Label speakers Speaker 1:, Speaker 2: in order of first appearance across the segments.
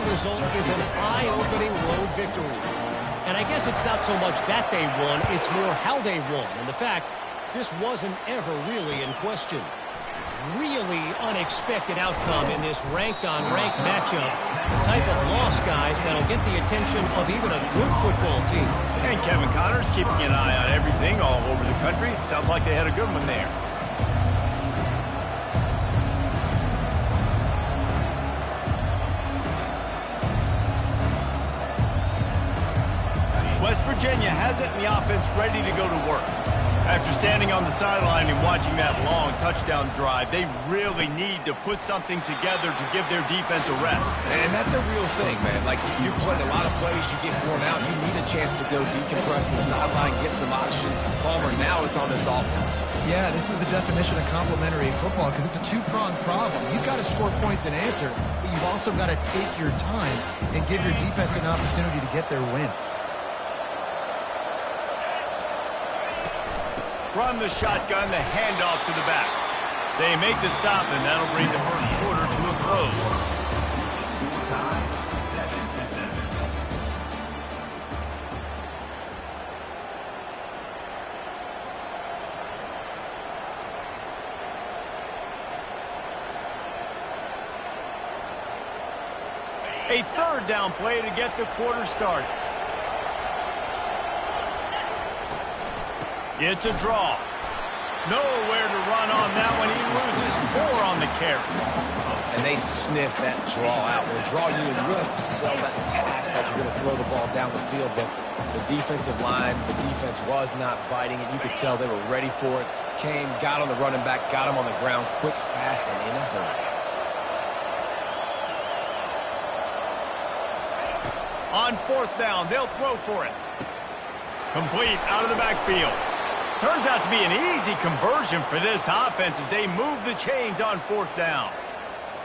Speaker 1: result is an eye-opening road victory. And I guess it's not so much that they won, it's more how they won. And the fact, this wasn't ever really in question. Really unexpected outcome in this ranked-on-ranked matchup. The type of loss, guys, that'll get the attention of even a good football team.
Speaker 2: And Kevin Connor's keeping an eye on everything all over the country. Sounds like they had a good one there. West Virginia has it in the offense ready to go to work. After standing on the sideline and watching that long touchdown drive, they really need to put something together to give their defense a rest.
Speaker 3: And that's a real thing, man. Like, you played a lot of plays, you get worn out, you need a chance to go decompress on the sideline, get some oxygen. Palmer, now it's on this offense.
Speaker 4: Yeah, this is the definition of complementary football because it's a two-pronged problem. You've got to score points and answer, but you've also got to take your time and give your defense an opportunity to get their win.
Speaker 2: From the shotgun, the handoff to the back. They make the stop, and that'll bring the first quarter to a close. A third down play to get the quarter started. It's a draw. Nowhere to run on that one. He loses 4 on the carry.
Speaker 3: And they sniff that draw out. With a draw unit, you really have to sell that pass that you're going to throw the ball down the field. But the defensive line, the defense was not biting it. You could tell they were ready for it. Came, got on the running back, got him on the ground quick, fast, and in a hurry.
Speaker 2: On fourth down, they'll throw for it. Complete out of the backfield. Turns out to be an easy conversion for this offense as they move the chains on fourth down.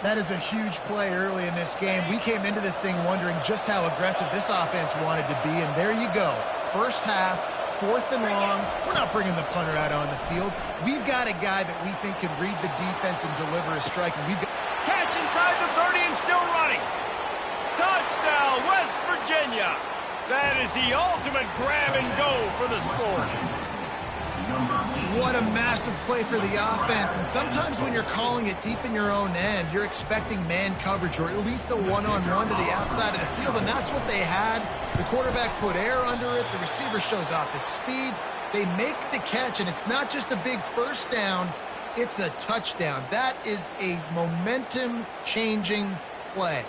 Speaker 4: That is a huge play early in this game. We came into this thing wondering just how aggressive this offense wanted to be, and there you go. First half, 4th and long. We're not bringing the punter out on the field. We've got a guy that we think can read the defense and deliver a strike. And we've got
Speaker 2: catch inside the 30 and still running. Touchdown, West Virginia. That is the ultimate grab and go for the score.
Speaker 4: What a massive play for the offense. And sometimes when you're calling it deep in your own end, you're expecting man coverage or at least a one-on-one to the outside of the field, and that's what they had. The quarterback put air under it. The receiver shows off his speed. They make the catch, and it's not just a big first down. It's a touchdown. That is a momentum-changing play.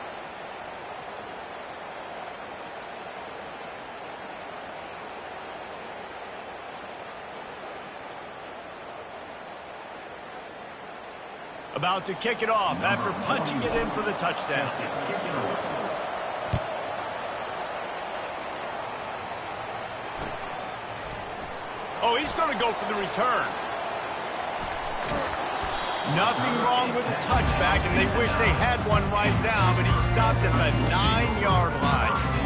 Speaker 2: About to kick it off after punching it in for the touchdown. Oh, he's going to go for the return. Nothing wrong with the touchback, and they wish they had one right now, but he stopped at the 9-yard line.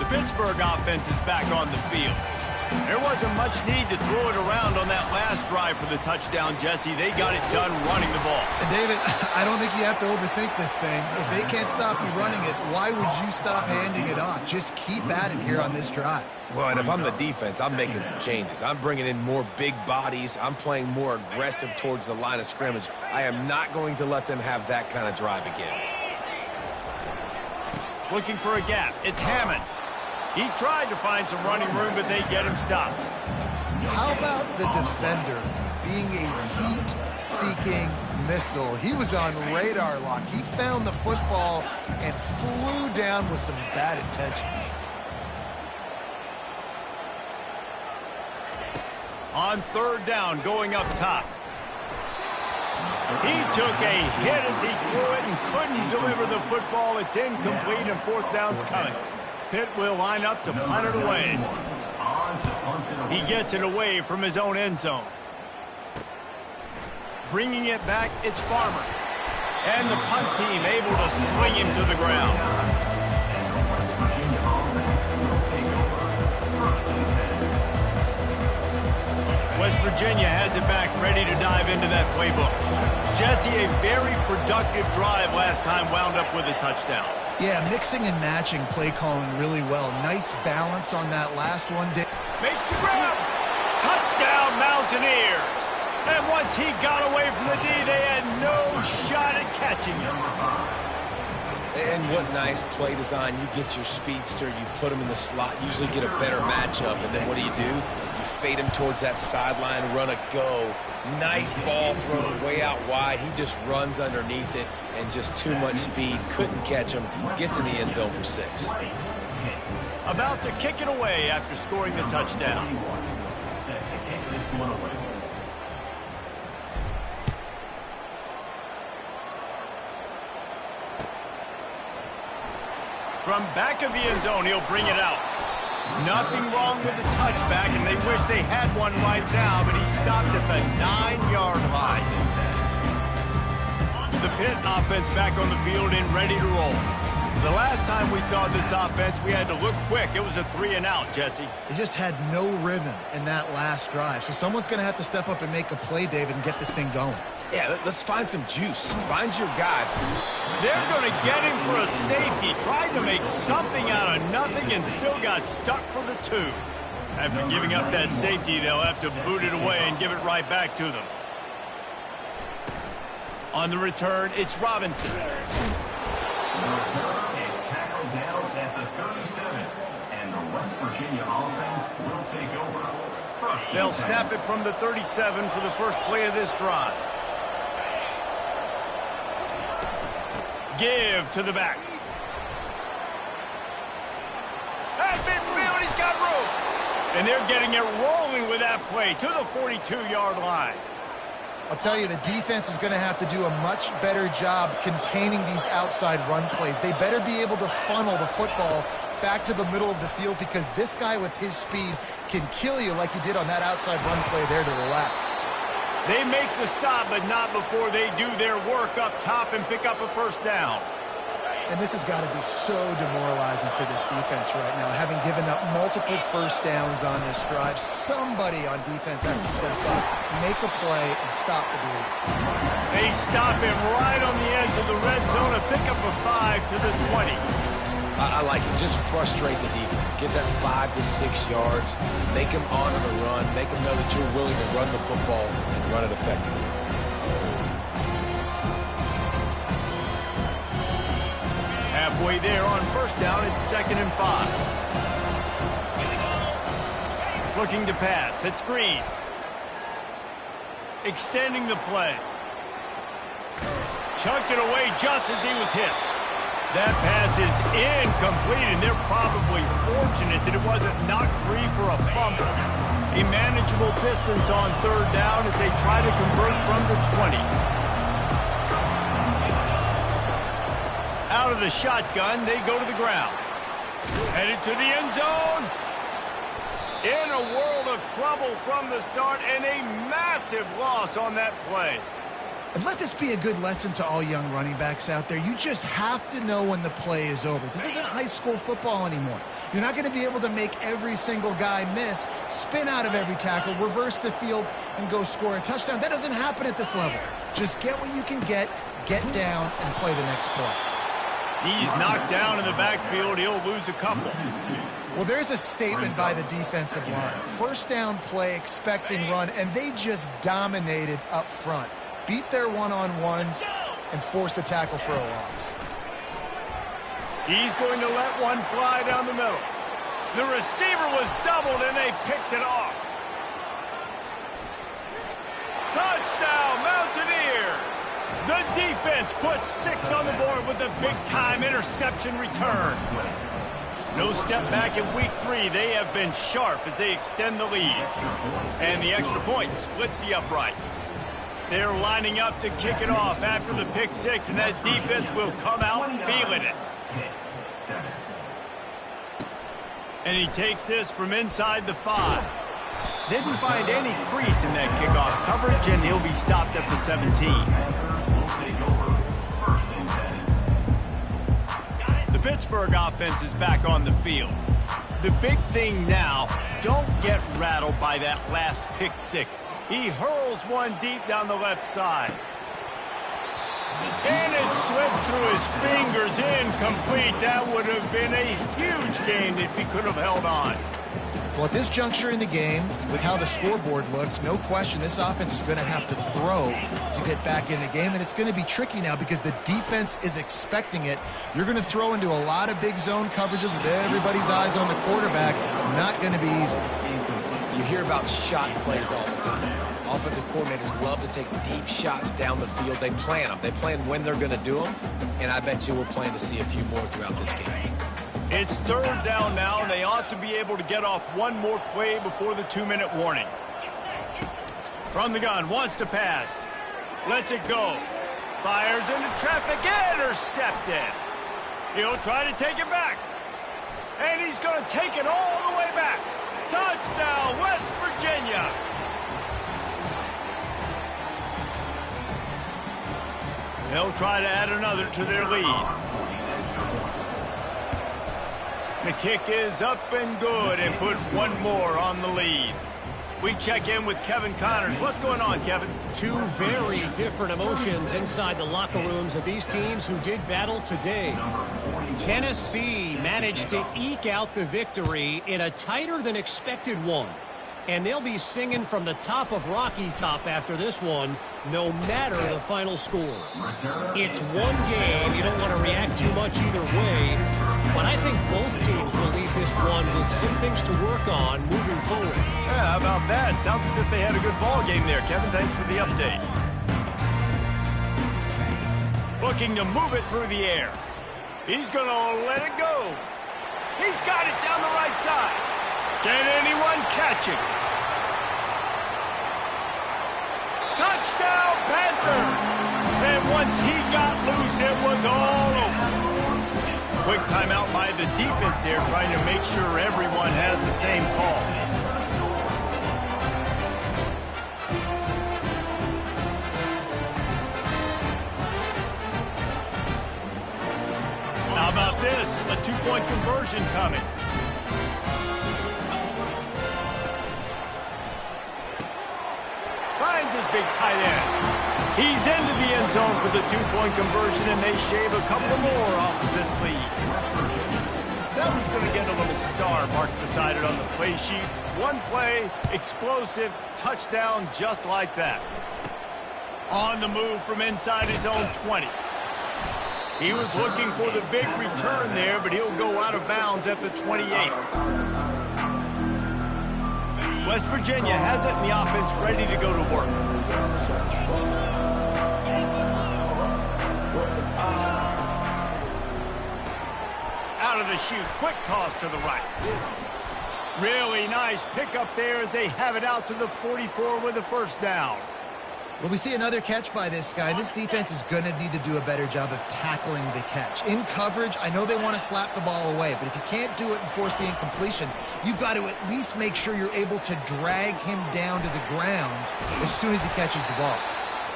Speaker 2: Pittsburgh offense is back on the field. There wasn't much need to throw it around on that last drive for the touchdown, Jesse. They got it done running the ball.
Speaker 4: And David, I don't think you have to overthink this thing. If they can't stop you running it, why would you stop handing it off? Just keep at it here on this drive.
Speaker 3: Well, and if I'm the defense, I'm making some changes. I'm bringing in more big bodies. I'm playing more aggressive towards the line of scrimmage. I am not going to let them have that kind of drive again.
Speaker 2: Looking for a gap. It's Hammond. He tried to find some running room, but they get him stopped.
Speaker 4: How about the defender being a heat-seeking missile? He was on radar lock. He found the football and flew down with some bad intentions.
Speaker 2: On third down, going up top. He took a hit as he threw it and couldn't deliver the football. It's incomplete, and fourth down's coming. Pitt will line up to punt it away. He gets it away from his own end zone. Bringing it back, it's Farmer. And the punt team able to sling him to the ground. West Virginia has it back, ready to dive into that playbook. Jesse, a very productive drive last time, wound up with a touchdown.
Speaker 4: Yeah, mixing and matching play calling really well. Nice balance on that last one.
Speaker 2: Makes the grab. Touchdown, Mountaineers. And once he got away from the D, they had no shot at catching him.
Speaker 3: And what nice play design. You get your speedster, you put him in the slot, usually get a better matchup. And then what do? You fade him towards that sideline, run a go. Nice ball thrown way out wide. He just runs underneath it and just too much speed. Couldn't catch him. Gets in the end zone for 6.
Speaker 2: About to kick it away after scoring the touchdown. From back of the end zone, he'll bring it out. Nothing wrong with the touchback, and they wish they had one right now, but he stopped at the 9-yard line. The Pitt offense back on the field and ready to roll. The last time we saw this offense, we had to look quick. It was a 3-and-out, Jesse.
Speaker 4: They just had no rhythm in that last drive. So someone's going to have to step up and make a play, David, and get this thing going.
Speaker 3: Yeah, let's find some juice. Find your guy.
Speaker 2: They're going to get him for a safety. Tried to make something out of nothing and still got stuck for the 2. After giving up that safety, they'll have to boot it away and give it right back to them. On the return, it's Robinson.
Speaker 5: Tackled down at the 37, and the West Virginia offense will take over.
Speaker 2: They'll snap it from the 37 for the first play of this drive. Give to the back. That's midfield, he's got room. And they're getting it rolling with that play to the 42-yard line.
Speaker 4: I'll tell you, the defense is going to have to do a much better job containing these outside run plays. They better be able to funnel the football back to the middle of the field, because this guy with his speed can kill you like he did on that outside run play there to the left.
Speaker 2: They make the stop, but not before they do their work up top and pick up a first down.
Speaker 4: And this has got to be so demoralizing for this defense right now. Having given up multiple first downs on this drive, somebody on defense has to step up, make a play, and stop the bleed.
Speaker 2: They stop him right on the edge of the red zone and pick up a 5 to the 20.
Speaker 3: I like it. Just frustrate the defense. Get that 5 to 6 yards. Make them honor the run. Make them know that you're willing to run the football and run it effectively.
Speaker 2: Halfway there on first down, it's 2nd and 5. Looking to pass. It's Green. Extending the play. Chunked it away just as he was hit. That pass is incomplete, and they're probably fortunate that it wasn't knocked free for a fumble. A manageable distance on 3rd down as they try to convert from the 20. Out of the shotgun, they go to the ground. Headed to the end zone. In a world of trouble from the start, and a massive loss on that play.
Speaker 4: And let this be a good lesson to all young running backs out there. You just have to know when the play is over. This isn't high school football anymore. You're not going to be able to make every single guy miss, spin out of every tackle, reverse the field, and go score a touchdown. That doesn't happen at this level. Just get what you can get down, and play the next play.
Speaker 2: He's knocked down in the backfield. He'll lose a couple.
Speaker 4: Well, there's a statement by the defensive line. First down play, expecting run, and they just dominated up front. Beat their one-on-ones and force a tackle for a loss.
Speaker 2: He's going to let one fly down the middle. The receiver was doubled, and they picked it off. Touchdown, Mountaineers! The defense puts 6 on the board with a big-time interception return. No step back in week 3. They have been sharp as they extend the lead. And the extra point splits the uprights. They're lining up to kick it off after the pick 6, and that defense will come out feeling it. And he takes this from inside the 5. Didn't find any crease in that kickoff coverage, and he'll be stopped at the 17. Pittsburgh offense is back on the field. The big thing now, don't get rattled by that last pick six. He hurls one deep down the left side. And it slips through his fingers, incomplete. That would have been a huge gain if he could have held on.
Speaker 4: Well, at this juncture in the game, with how the scoreboard looks, no question this offense is going to have to throw to get back in the game, and it's going to be tricky now because the defense is expecting it. You're going to throw into a lot of big zone coverages with everybody's eyes on the quarterback. Not going to be easy.
Speaker 3: You hear about shot plays all the time. Offensive coordinators love to take deep shots down the field. They plan them. They plan when they're going to do them, and I bet you we'll plan to see a few more throughout this game.
Speaker 2: It's third down now, and they ought to be able to get off one more play before the 2-minute warning. From the gun, wants to pass. Lets it go. Fires into traffic, intercepted. He'll try to take it back. And he's going to take it all the way back. Touchdown, West Virginia. They'll try to add another to their lead. The kick is up and good and put one more on the lead. We check in with Kevin Connors. What's going on, Kevin?
Speaker 1: Two very different emotions inside the locker rooms of these teams who did battle today. Tennessee managed to eke out the victory in a tighter than expected one. And they'll be singing from the top of Rocky Top after this one, no matter the final score. It's one game. You don't want to react too much either way. But I think both teams will leave this one with some things to work on moving forward.
Speaker 2: Yeah, how about that? Sounds as if they had a good ball game there. Kevin, thanks for the update. Looking to move it through the air. He's going to let it go. He's got it down the right side. Can anyone catch him? Touchdown, Panthers! And once he got loose, it was all over. Quick timeout by the defense there, trying to make sure everyone has the same call. How about this? A two-point conversion coming. Finds his big tight end. He's into the end zone for the two-point conversion, and they shave a couple more off of this lead. That one's going to get a little star marked beside it on the play sheet. One play, explosive, touchdown just like that. On the move from inside his own 20. He was looking for the big return there, but he'll go out of bounds at the 28. West Virginia has it, and the offense ready to go to work. Out of the chute, quick toss to the right. Really nice pickup there as they have it out to the 44 with a first down.
Speaker 4: Well, we see another catch by this guy. This defense is going to need to do a better job of tackling the catch. In coverage, I know they want to slap the ball away, but if you can't do it and force the incompletion, you've got to at least make sure you're able to drag him down to the ground as soon as he catches the ball.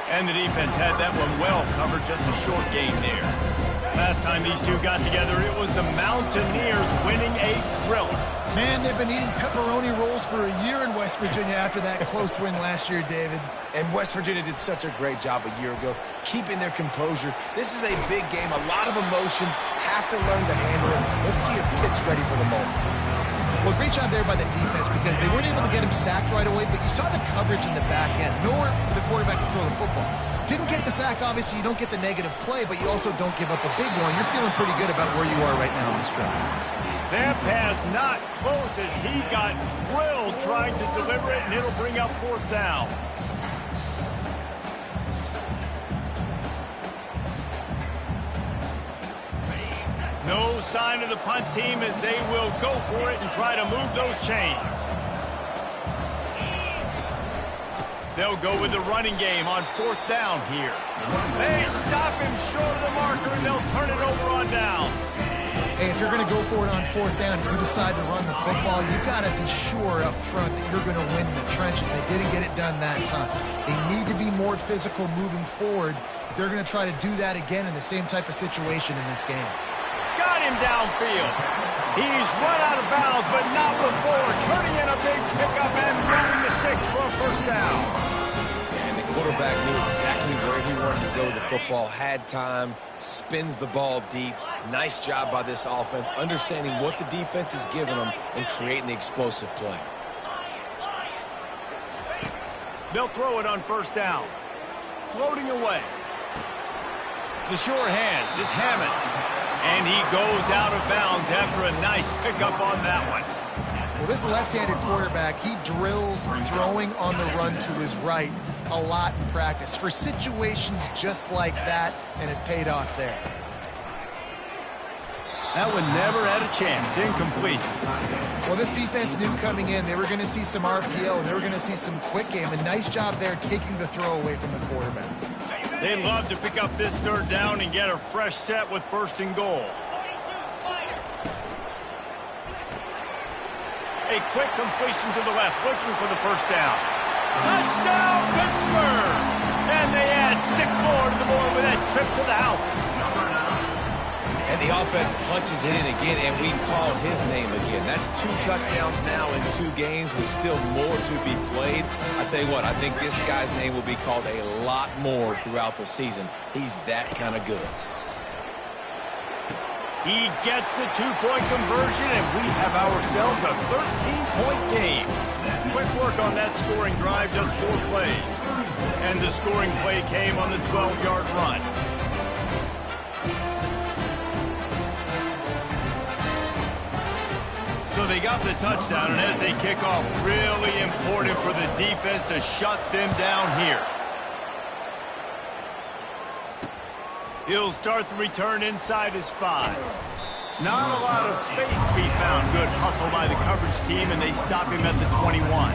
Speaker 2: And the defense had that one well covered, just a short game there. Last time these two got together, it was the Mountaineers winning a thriller.
Speaker 4: Man, they've been eating pepperoni rolls for a year in West Virginia after that close win last year, David.
Speaker 3: And West Virginia did such a great job a year ago, keeping their composure. This is a big game, a lot of emotions, have to learn to handle it. Let's see if Pitt's ready for the moment.
Speaker 4: Well, great job there by the defense because they weren't able to get him sacked right away, but you saw the coverage in the back end. Nowhere for the quarterback to throw the football. Didn't get the sack, obviously. You don't get the negative play, but you also don't give up a big one. You're feeling pretty good about where you are right now in this drive.
Speaker 2: That pass not close as he got drilled trying to deliver it, and it'll bring up fourth down. No sign of the punt team as they will go for it and try to move those chains. They'll go with the running game on fourth down here. They stop him short of the marker, and they'll turn it over on downs.
Speaker 4: Hey, if you're going to go for it on fourth down, if you decide to run the football, you've got to be sure up front that you're going to win in the trenches. They didn't get it done that time. They need to be more physical moving forward. They're going to try to do that again in the same type of situation in this game.
Speaker 2: Got him downfield. He's run out of bounds, but not before turning in a big pickup and moving the sticks for a first down.
Speaker 3: And the quarterback knew exactly where he wanted to go with the football, had time, spins the ball deep. Nice job by this offense, understanding what the defense is giving them and creating the explosive play.
Speaker 2: They'll throw it on first down. Floating away. The sure hands. It's Hammond. And he goes out of bounds after a nice pickup on that one.
Speaker 4: Well, this left-handed quarterback, he drills throwing on the run to his right a lot in practice for situations just like that, and it paid off there.
Speaker 2: That one never had a chance. Incomplete.
Speaker 4: Well, this defense knew coming in they were going to see some RPO and they were going to see some quick game. A nice job there taking the throw away from the quarterback.
Speaker 2: They'd love to pick up this third down and get a fresh set with first and goal. A quick completion to the left, looking for the first down. Touchdown, Pittsburgh! And they add 6 more to the board with that trip to the house.
Speaker 3: And the offense punches it in again, and we call his name again. That's 2 touchdowns now in 2 games with still more to be played. I tell you what, I think this guy's name will be called a lot more throughout the season. He's that kind of good.
Speaker 2: He gets the 2-point conversion, and we have ourselves a 13-point game. Quick work on that scoring drive, just 4 plays. And the scoring play came on the 12-yard run. So they got the touchdown, and as they kick off, really important for the defense to shut them down here. He'll start the return inside his 5. Not a lot of space to be found. Good hustle by the coverage team, and they stop him at the 21.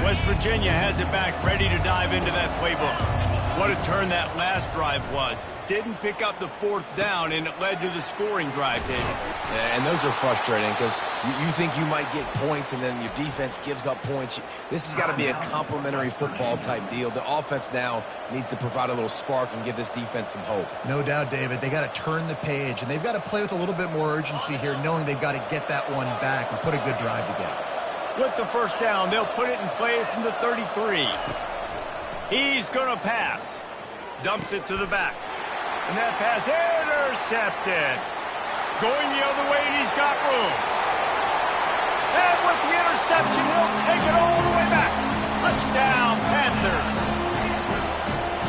Speaker 2: West Virginia has it back, ready to dive into that playbook. What a turn that last drive was. Didn't pick up the 4th down, and it led to the scoring drive, David.
Speaker 3: Yeah, and those are frustrating because you think you might get points, and then your defense gives up points. This has got to be a complimentary football type deal. The offense now needs to provide a little spark and give this defense some hope.
Speaker 4: No doubt, David. They got to turn the page, and they've got to play with a little bit more urgency here, knowing they've got to get that one back and put a good drive together.
Speaker 2: With the first down, they'll put it in play from the 33. He's going to pass. Dumps it to the back. And that pass intercepted. Going the other way, and he's got room. And with the interception, he'll take it all the way back. Touchdown, Panthers.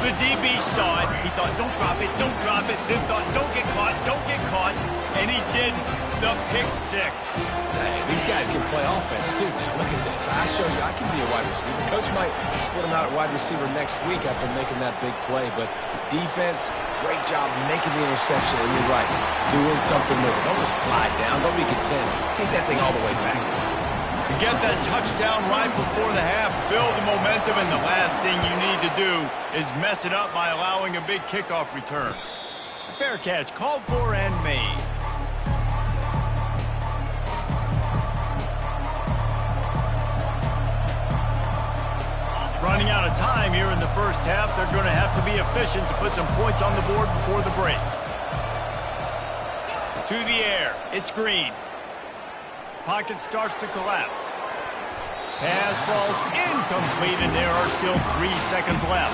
Speaker 2: The DB saw it. He thought, don't drop it, don't drop it. Then thought, don't get caught, don't get caught. And he did the pick 6.
Speaker 3: Hey, these guys can play offense, too. Now, look at this. I showed you I can be a wide receiver. Coach might split him out at wide receiver next week after making that big play. But defense, great job making the interception. And you're right, doing something with it. Don't just slide down. Don't be content. Take that thing all the way back.
Speaker 2: Get that touchdown right before the half, build the momentum, and the last thing you need to do is mess it up by allowing a big kickoff return. Fair catch, called for and made. Running out of time here in the first half, they're going to have to be efficient to put some points on the board before the break. To the air, it's Green. Pocket starts to collapse. Pass falls incomplete, and there are still 3 seconds left.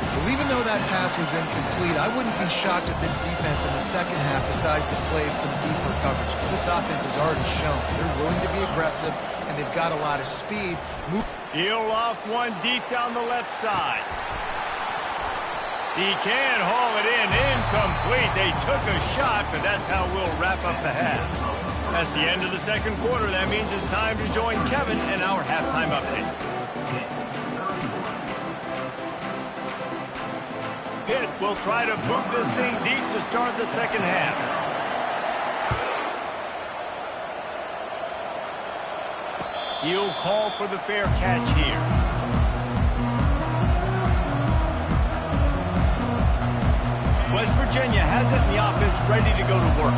Speaker 4: Well, even though that pass was incomplete, I wouldn't be shocked if this defense in the second half decides to play some deeper coverages. This offense has already shown they're willing to be aggressive, and they've got a lot of speed.
Speaker 2: He'll loft one deep down the left side. He can haul it in. Incomplete. They took a shot, but that's how we'll wrap up the half. That's the end of the second quarter. That means it's time to join Kevin in our halftime update. Pitt will try to boot this thing deep to start the second half. He'll call for the fair catch here. West Virginia has it in the offense ready to go to work.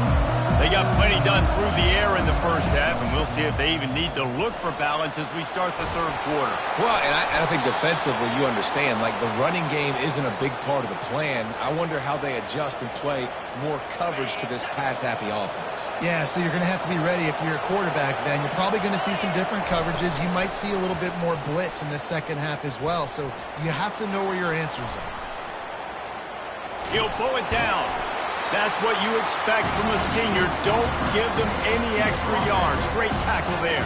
Speaker 2: They got got plenty done through the air in the first half, and we'll see if they even need to look for balance as we start the third quarter.
Speaker 3: Well, and I think defensively, you understand, like the running game isn't a big part of the plan. I wonder how they adjust and play more coverage to this pass-happy offense.
Speaker 4: Yeah, so you're going to have to be ready if you're a quarterback, then. You're probably going to see some different coverages. You might see a little bit more blitz in the second half as well, so you have to know where your answers are.
Speaker 2: He'll pull it down. That's what you expect from a senior. Don't give them any extra yards. Great tackle there.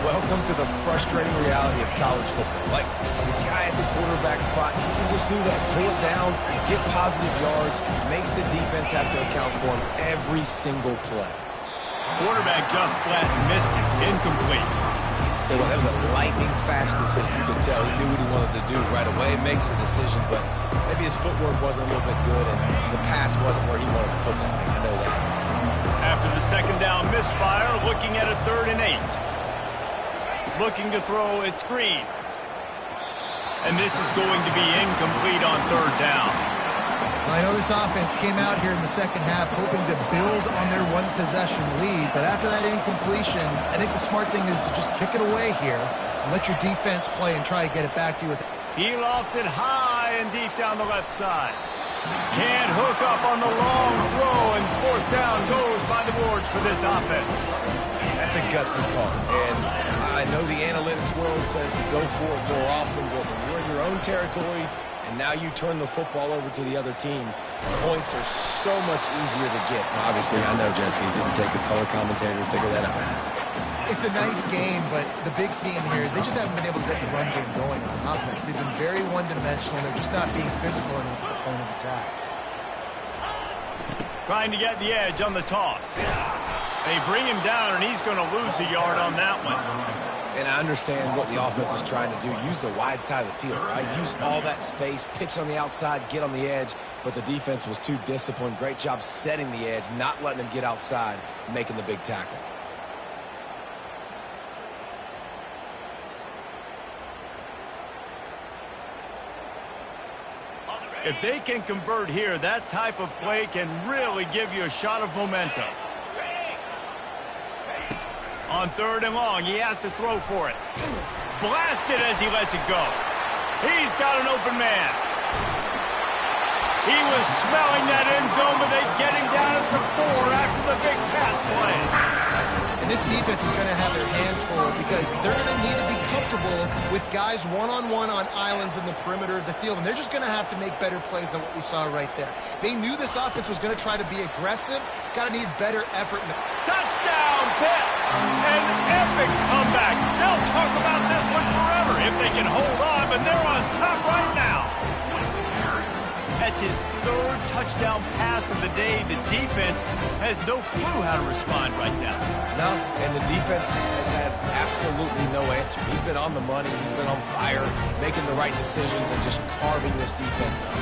Speaker 3: Welcome to the frustrating reality of college football. Like, the guy at the quarterback spot, he can just do that. Pull it down, get positive yards, makes the defense have to account for him every single play.
Speaker 2: Quarterback just flat missed it. Incomplete.
Speaker 3: Tell you what, that was a lightning-fast decision. You could tell he knew what he wanted to do right away. Makes the decision, but maybe his footwork wasn't a little bit good, and the pass wasn't where he wanted to put that thing. I know that.
Speaker 2: After the second down misfire, looking at a 3rd and 8. Looking to throw, it's Green. And this is going to be incomplete on 3rd down.
Speaker 4: I know this offense came out here in the second half hoping to build on their one-possession lead, but after that incompletion, I think the smart thing is to just kick it away here and let your defense play and try to get it back to you with it.
Speaker 2: He lofts it high and deep down the left side. Can't hook up on the long throw, and 4th down goes by the boards for this offense.
Speaker 3: That's a gutsy call, and I know the analytics world says to go for it more often, but when you're in your own territory, and now you turn the football over to the other team, points are so much easier to get. Obviously, I know, Jesse, it didn't take the color commentator to figure that out.
Speaker 4: It's a nice game, but the big theme here is they just haven't been able to get the run game going on offense. They've been very one-dimensional. They're just not being physical enough at the point of attack.
Speaker 2: Trying to get the edge on the toss. They bring him down, and he's going to lose a yard on that one.
Speaker 3: And I understand what the offense is trying to do. Use the wide side of the field, right? Use all that space, pitch on the outside, get on the edge. But the defense was too disciplined. Great job setting the edge, not letting him get outside, making the big tackle.
Speaker 2: If they can convert here, that type of play can really give you a shot of momentum. On 3rd and long, he has to throw for it. Blasted as he lets it go. He's got an open man. He was smelling that end zone, but they get him down at the 4 after the big pass play.
Speaker 4: And this defense is going to have their hands full because they're going to need to be comfortable with guys one-on-one on islands in the perimeter of the field, and they're just going to have to make better plays than what we saw right there. They knew this offense was going to try to be aggressive, got to need better effort.
Speaker 2: Touchdown, Pitt! An epic comeback. They'll talk about this one forever if they can hold on, but they're on top right now. That's his 3rd touchdown pass of the day. The defense has no clue how to respond right now.
Speaker 3: No, and the defense has had absolutely no answer. He's been on the money. He's been on fire, making the right decisions and just carving this defense up.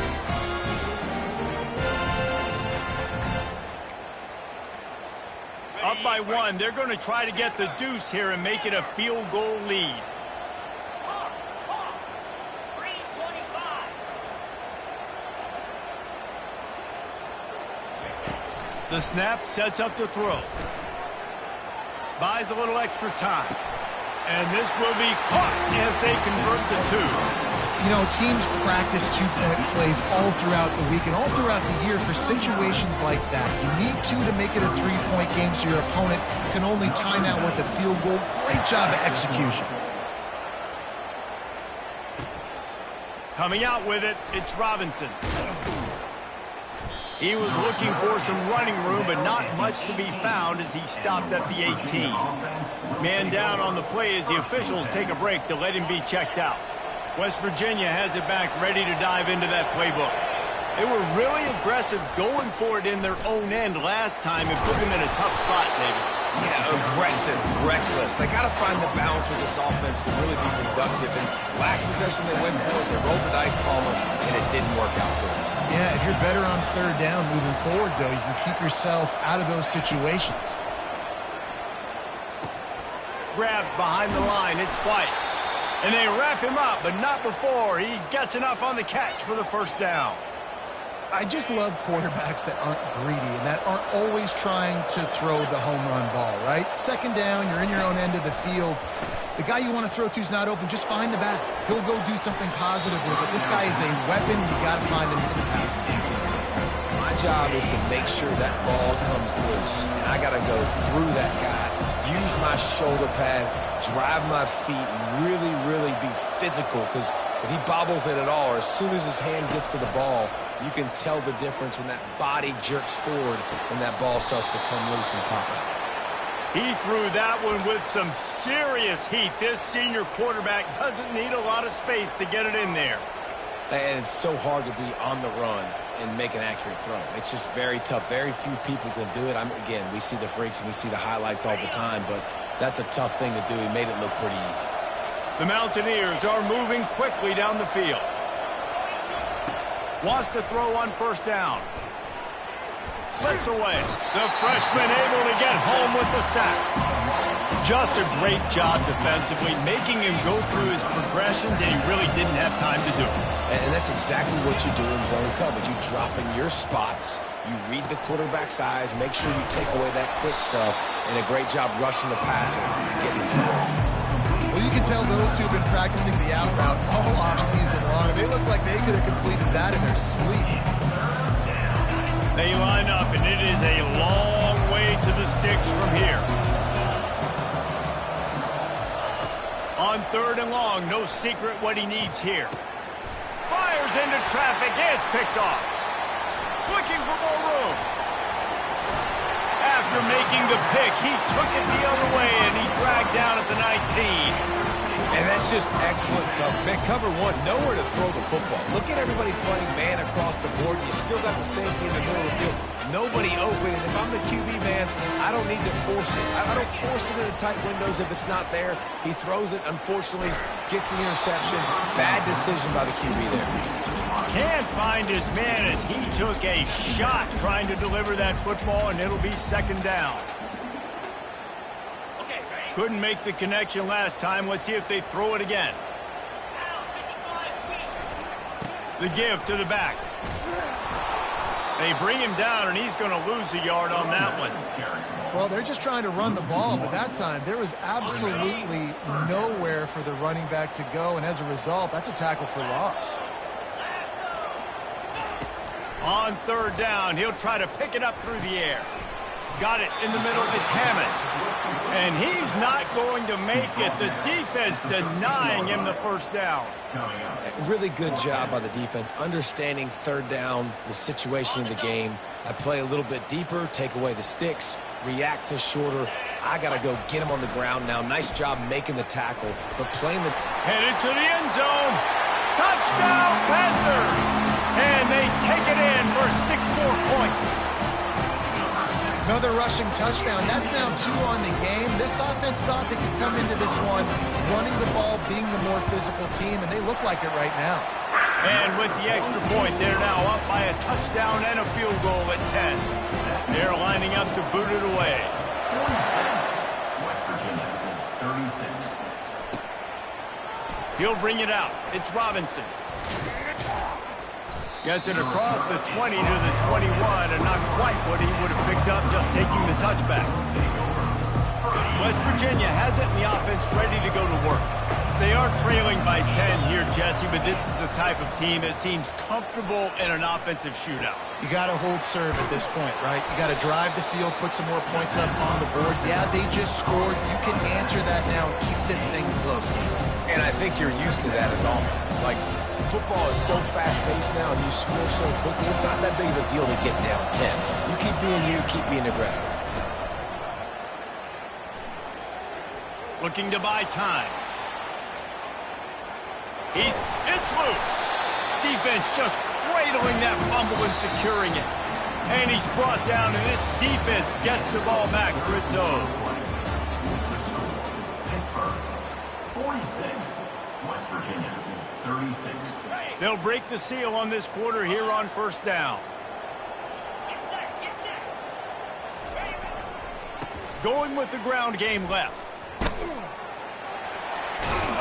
Speaker 2: Up by 1. They're going to try to get the deuce here and make it a field goal lead. The snap sets up the throw. Buys a little extra time. And this will be caught as they convert the 2.
Speaker 4: You know, teams practice two-point plays all throughout the week and all throughout the year for situations like that. You need to make it a three-point game so your opponent can only time out with a field goal. Great job of execution.
Speaker 2: Coming out with it, it's Robinson. He was looking for some running room, but not much to be found as he stopped at the 18. Man down on the play as the officials take a break to let him be checked out. West Virginia has it back, ready to dive into that playbook. They were really aggressive going for it in their own end last time and put them in a tough spot, David.
Speaker 3: Yeah, aggressive, reckless. They got to find the balance with this offense to really be productive. And last possession they went for it, they rolled the dice, Palmer, and it didn't work out for them.
Speaker 4: Yeah, if you're better on 3rd down moving forward, though, you can keep yourself out of those situations.
Speaker 2: Grabbed behind the line, it's White. And they wrap him up, but not before he gets enough on the catch for the 1st down.
Speaker 4: I just love quarterbacks that aren't greedy and that aren't always trying to throw the home run ball, right? Second down, you're in your own end of the field. The guy you want to throw to is not open. Just find the back. He'll go do something positive with it. This guy is a weapon. You got to find him in the passing game.
Speaker 3: My job is to make sure that ball comes loose, and I got to go through that guy, use my shoulder pad, drive my feet, and really, really be physical, because if he bobbles it at all, or as soon as his hand gets to the ball, you can tell the difference when that body jerks forward and that ball starts to come loose and pop out.
Speaker 2: He threw that one with some serious heat. This senior quarterback doesn't need a lot of space to get it in there.
Speaker 3: And it's so hard to be on the run and make an accurate throw. It's just very tough. Very few people can do it. Again, we see the freaks and we see the highlights all the time, but that's a tough thing to do. He made it look pretty easy.
Speaker 2: The Mountaineers are moving quickly down the field. Wants to throw on first down. Slips away. The freshman able to get home with the sack. Just a great job defensively, making him go through his progressions, and he really didn't have time to do it.
Speaker 3: And that's exactly what you do in zone coverage. You drop in your spots, you read the quarterback's eyes, make sure you take away that quick stuff, and a great job rushing the passer, getting the sack.
Speaker 4: Well, you can tell those two have been practicing the out route all offseason long. They look like they could have completed that in their sleep.
Speaker 2: They line up, and it is a long way to the sticks from here. On third and long, no secret what he needs here. Fires into traffic, and it's picked off. Looking for more room. After making the pick, he took it the other way, and he's dragged down at the 19.
Speaker 3: And that's just excellent cover. Man, cover one, nowhere to throw the football. Look at everybody playing man across the board. You still got the safety in the middle of the field. Nobody open, and if I'm the QB, man, I don't need to force it. I don't force it into tight windows if it's not there. He throws it, unfortunately, gets the interception. Bad decision by the QB there.
Speaker 2: Can't find his man as he took a shot trying to deliver that football, and it'll be second down. Couldn't make the connection last time. Let's see if they throw it again. The give to the back. They bring him down, and he's going to lose a yard on that one.
Speaker 4: Well, they're just trying to run the ball, but that time there was absolutely nowhere for the running back to go, and as a result, that's a tackle for loss.
Speaker 2: On third down, he'll try to pick it up through the air. Got it in the middle. It's Hammond. And he's not going to make it. The defense denying him the first down.
Speaker 3: Really good job by the defense, understanding third down, the situation of the game. I play a little bit deeper, take away the sticks, react to shorter. I got to go get him on the ground now. Nice job making the tackle, but playing the...
Speaker 2: Headed to the end zone. Touchdown, Panthers! And they take it in for 6 more points.
Speaker 4: Another rushing touchdown. That's now 2 on the game. This offense thought they could come into this one running the ball, being the more physical team, and they look like it right now.
Speaker 2: And with the extra point, they're now up by a touchdown and a field goal at 10. They're lining up to boot it away.
Speaker 5: 46, West Virginia, 36.
Speaker 2: He'll bring it out. It's Robinson. Gets it across the 20 to the 21, and not quite what he would have picked up just taking the touchback. West Virginia has it in the offense ready to go to work. They are trailing by 10 here, Jesse, but this is the type of team that seems comfortable in an offensive shootout.
Speaker 4: You got to hold serve at this point, right? You got to drive the field, put some more points up on the board. Yeah, they just scored. You can answer that now and keep this thing close.
Speaker 3: And I think you're used to that as offense. Like, football is so fast-paced now and you score so quickly, it's not that big of a deal to get down 10. You keep being you, keep being aggressive.
Speaker 2: Looking to buy time. It's loose. Defense just cradling that fumble and securing it. And he's brought down, and this defense gets the ball back for its own.
Speaker 5: Pittsburgh, 46, West Virginia, 36.
Speaker 2: They'll break the seal on this quarter here on first down. Going with the ground game left.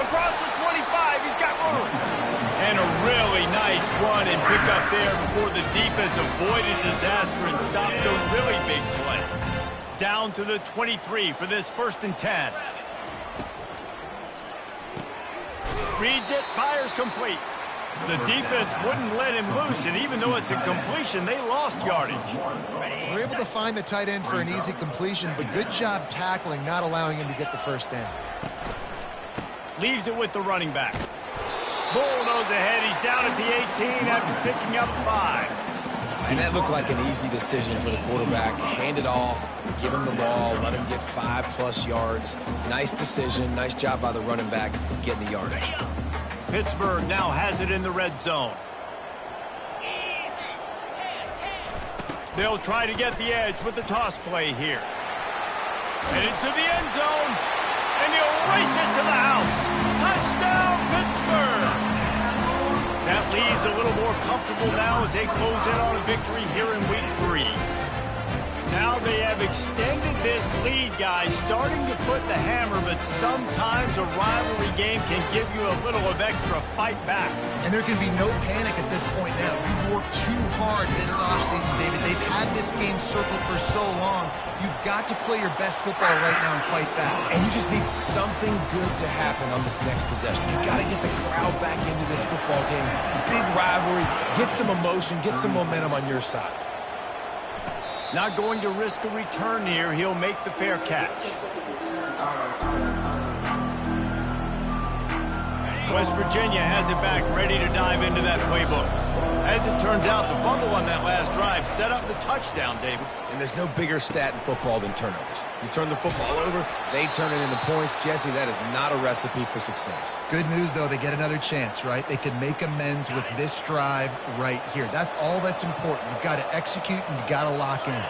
Speaker 2: Across the 25, he's got room. And a really nice run and pick up there before the defense avoided disaster and stopped a really big play. Down to the 23 for this 1st and 10. Reads it, fires complete. The defense wouldn't let him loose, and even though it's a completion, they lost yardage.
Speaker 4: They're able to find the tight end for an easy completion, but good job tackling, not allowing him to get the first down.
Speaker 2: Leaves it with the running back. Bulldoze ahead. He's down at the 18 after picking up 5.
Speaker 3: And that looked like an easy decision for the quarterback. Hand it off, give him the ball, let him get 5+ yards. Nice decision. Nice job by the running back getting the yardage.
Speaker 2: Pittsburgh now has it in the red zone. They'll try to get the edge with the toss play here. And into the end zone. And he'll race it to the house. Touchdown, Pittsburgh! That lead's a little more comfortable now as they close in on a victory here in week 3. Now they have extended this lead, guys, starting to put the hammer, but sometimes a rivalry game can give you a little of extra fight back.
Speaker 4: And there can be no panic at this point now. You've worked too hard this offseason, David. They've had this game circled for so long. You've got to play your best football right now and fight back.
Speaker 3: And you just need something good to happen on this next possession. You've got to get the crowd back into this football game. Big rivalry. Get some emotion. Get some momentum on your side.
Speaker 2: Not going to risk a return here. He'll make the fair catch. West Virginia has it back, ready to dive into that playbook. As it turns out, the fumble on that last drive set up the touchdown, David.
Speaker 3: And there's no bigger stat in football than turnovers. You turn the football over, they turn it into points. Jesse, that is not a recipe for success.
Speaker 4: Good news, though. They get another chance, right? They can make amends with this drive right here. That's all that's important. You've got to execute and you've got to lock in.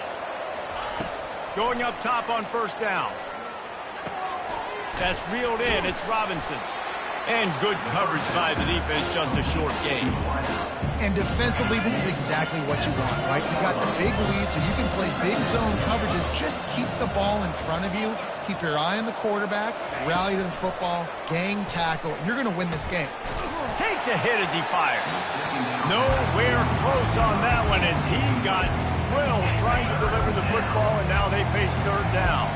Speaker 2: Going up top on 1st down. That's reeled in. It's Robinson. And good coverage by the defense, just a short gain.
Speaker 4: And defensively, this is exactly what you want, right? You got the big lead, so you can play big zone coverages. Just keep the ball in front of you. Keep your eye on the quarterback. Rally to the football. Gang tackle. You're going to win this game.
Speaker 2: Takes a hit as he fires. Nowhere close on that one as he got drilled trying to deliver the football, and now they face 3rd down.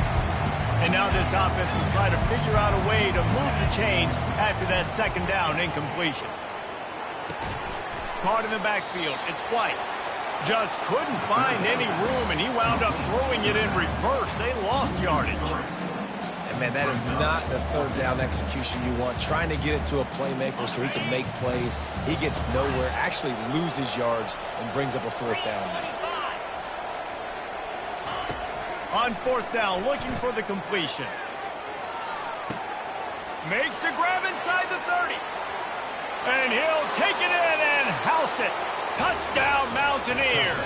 Speaker 2: And now this offense will try to figure out a way to move the chains after that 2nd down incompletion. Caught in the backfield. It's White. Just couldn't find any room, and he wound up throwing it in reverse. They lost yardage.
Speaker 3: And, man, that is not the 3rd down execution you want. Trying to get it to a playmaker so he can make plays. He gets nowhere, actually loses yards, and brings up a 4th down now.
Speaker 2: On 4th down, looking for the completion. Makes the grab inside the 30. And he'll take it in and house it. Touchdown, Mountaineers.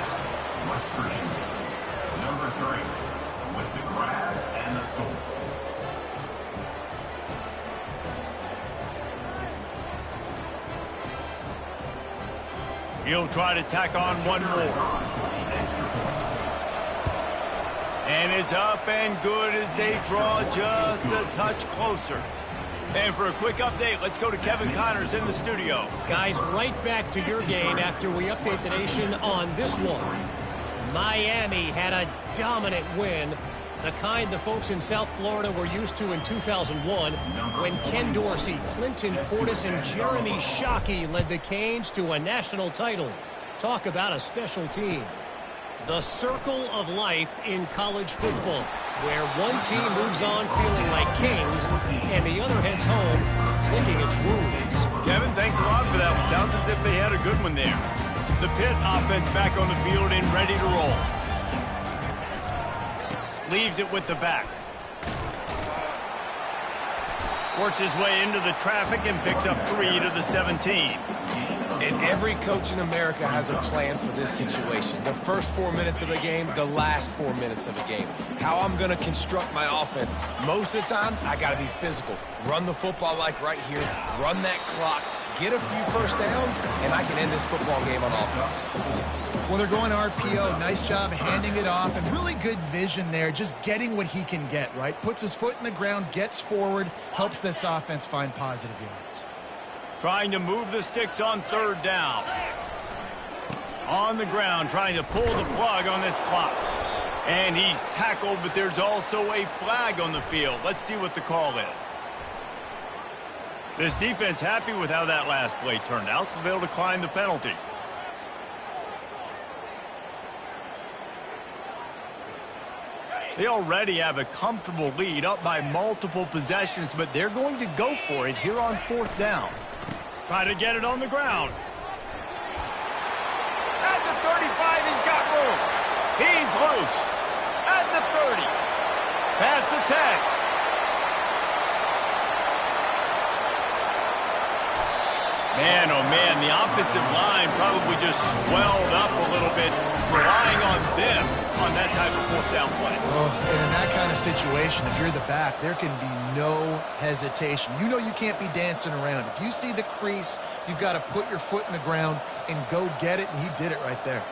Speaker 5: West Virginia, number 3, with the grab and the score.
Speaker 2: He'll try to tack on one more. And it's up and good as they draw just a touch closer. And for a quick update, let's go to Kevin Connors in the studio.
Speaker 1: Guys, right back to your game after we update the nation on this one. Miami had a dominant win, the kind the folks in South Florida were used to in 2001 when Ken Dorsey, Clinton Portis, and Jeremy Shockey led the Canes to a national title. Talk about a special team. The circle of life in college football, where one team moves on feeling like kings and the other heads home licking its wounds.
Speaker 2: Kevin, thanks a lot for that one. Sounds as if they had a good one there. The Pitt offense back on the field and ready to roll. Leaves it with the back. Works his way into the traffic and picks up 3 to the 17.
Speaker 3: And every coach in America has a plan for this situation. The first 4 minutes of the game, the last 4 minutes of the game. How I'm going to construct my offense. Most of the time, I got to be physical. Run the football like right here. Run that clock. Get a few first downs, and I can end this football game on offense.
Speaker 4: Well, they're going RPO. Nice job handing it off, and really good vision there, just getting what he can get, right? Puts his foot in the ground, gets forward, helps this offense find positive yards.
Speaker 2: Trying to move the sticks on third down. On the ground, trying to pull the plug on this clock. And he's tackled, but there's also a flag on the field. Let's see what the call is. This defense happy with how that last play turned out, so they'll decline the penalty. They already have a comfortable lead, up by multiple possessions, but they're going to go for it here on fourth down. Try to get it on the ground. At the 35, he's got room. He's loose. At the 30. Past the 10. Man, oh man, the offensive line probably just swelled up a little bit, relying on them on that type of fourth down play.
Speaker 4: Oh, and in that kind of situation, if you're the back, there can be no hesitation. You know you can't be dancing around. If you see the crease, you've got to put your foot in the ground and go get it, and he did it right there.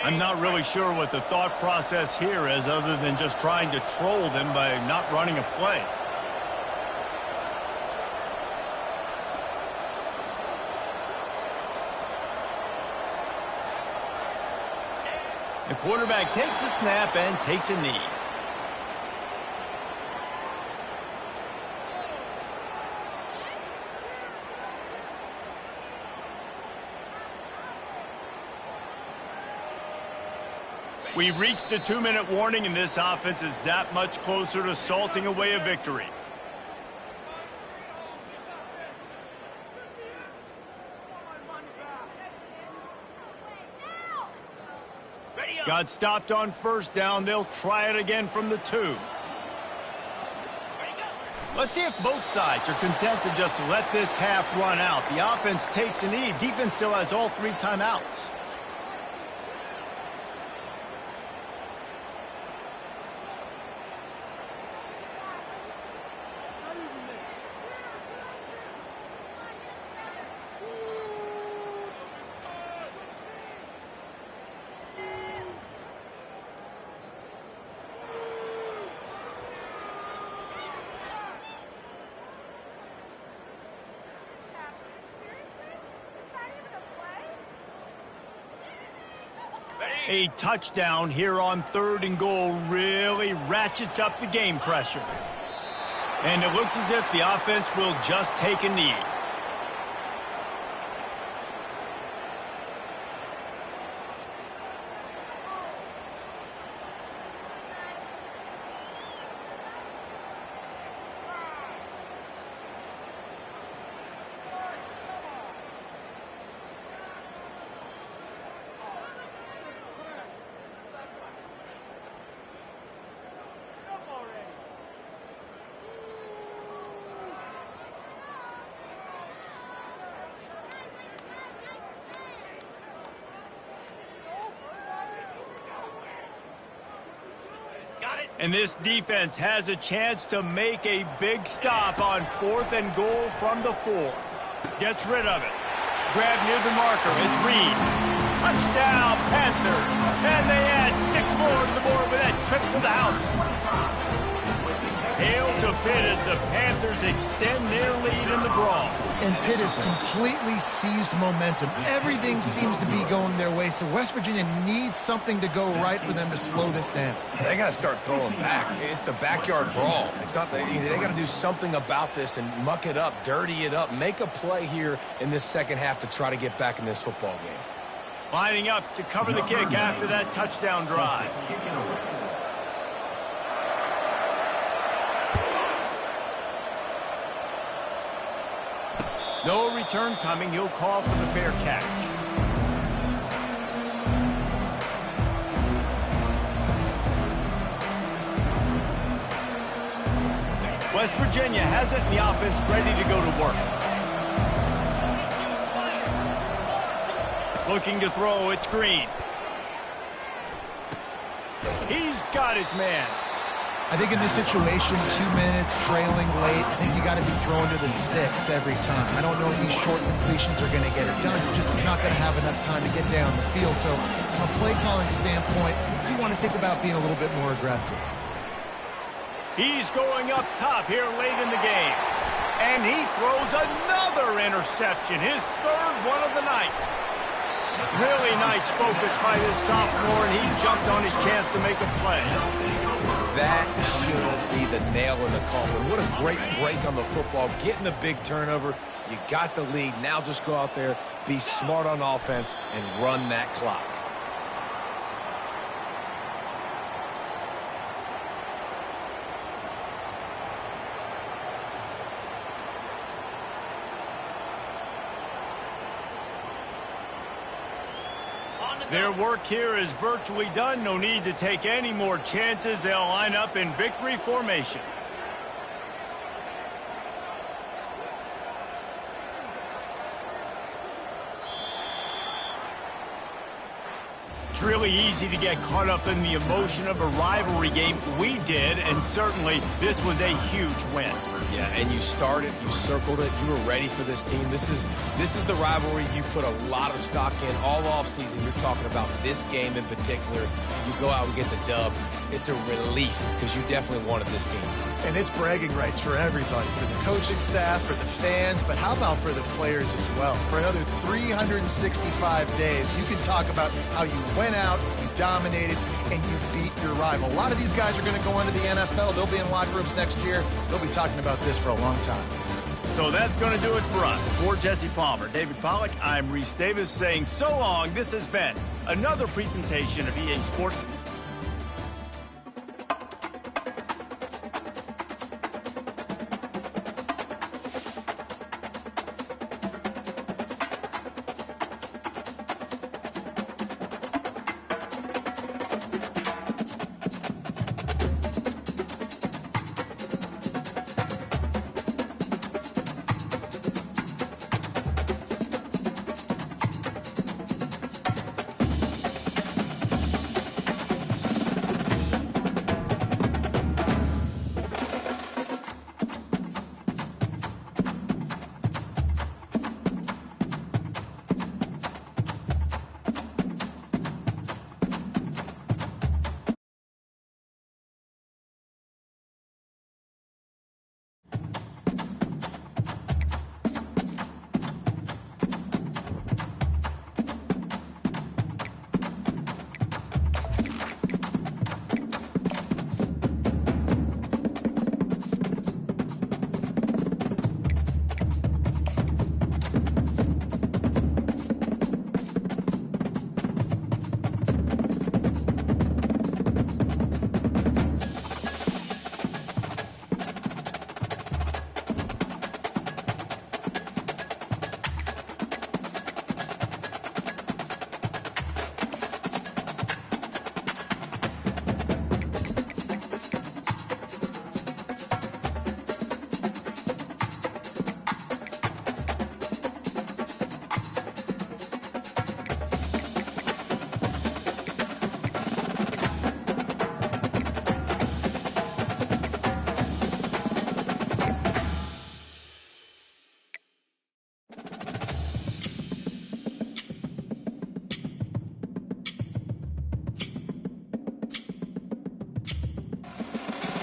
Speaker 2: I'm not really sure what the thought process here is other than just trying to troll them by not running a play. The quarterback takes a snap and takes a knee. We've reached the 2-minute warning, and this offense is that much closer to salting away a victory. Got stopped on first down. They'll try it again from the 2. Let's see if both sides are content to just let this half run out. The offense takes a knee. Defense still has all 3 timeouts. A touchdown here on 3rd and goal really ratchets up the game pressure. And it looks as if the offense will just take a knee. And this defense has a chance to make a big stop on 4th and goal from the 4. Gets rid of it. Grab near the marker. It's Reed. Touchdown, Panthers. And they add 6 more to the board with that trip to the house. Hail to Pitt as the Panthers extend their lead in the brawl.
Speaker 4: And Pitt has completely seized momentum. Everything seems to be going their way, so West Virginia needs something to go right for them to slow this down.
Speaker 3: They got to start throwing back. It's the backyard brawl. It's not. They got to do something about this and muck it up, dirty it up, make a play here in this second half to try to get back in this football game.
Speaker 2: Lining up to cover the kick after that touchdown drive. No return coming. He'll call for the fair catch. West Virginia has it, and the offense ready to go to work. Looking to throw, it's Green. He's got his man.
Speaker 4: I think in this situation, 2 minutes, trailing late, I think you got to be throwing to the sticks every time. I don't know if these short completions are going to get it done. You're just not going to have enough time to get down the field. So from a play calling standpoint, you want to think about being a little bit more aggressive.
Speaker 2: He's going up top here late in the game. And he throws another interception, his third one of the night. Really nice focus by this sophomore, and he jumped on his chance to make a play.
Speaker 3: That should be the nail in the coffin. What a great break on the football, getting the big turnover. You got the lead. Now just go out there, be smart on offense, and run that clock.
Speaker 2: Their work here is virtually done. No need to take any more chances. They'll line up in victory formation. It's really easy to get caught up in the emotion of a rivalry game. We did, and certainly this was a huge win.
Speaker 3: Yeah, and you started, you circled it, you were ready for this team. This is the rivalry you put a lot of stock in all offseason. You're talking about this game in particular. You go out and get the dub. It's a relief because you definitely wanted this team.
Speaker 4: And it's bragging rights for everybody, for the coaching staff, for the fans, but how about for the players as well? For another 365 days, you can talk about how you went out, you dominated, and you beat your rival. A lot of these guys are going to go on to the NFL. They'll be in locker rooms next year. They'll be talking about this for a long time.
Speaker 2: So that's going to do it for us. For Jesse Palmer, David Pollack, I'm Reese Davis saying so long. This has been another presentation of EA Sports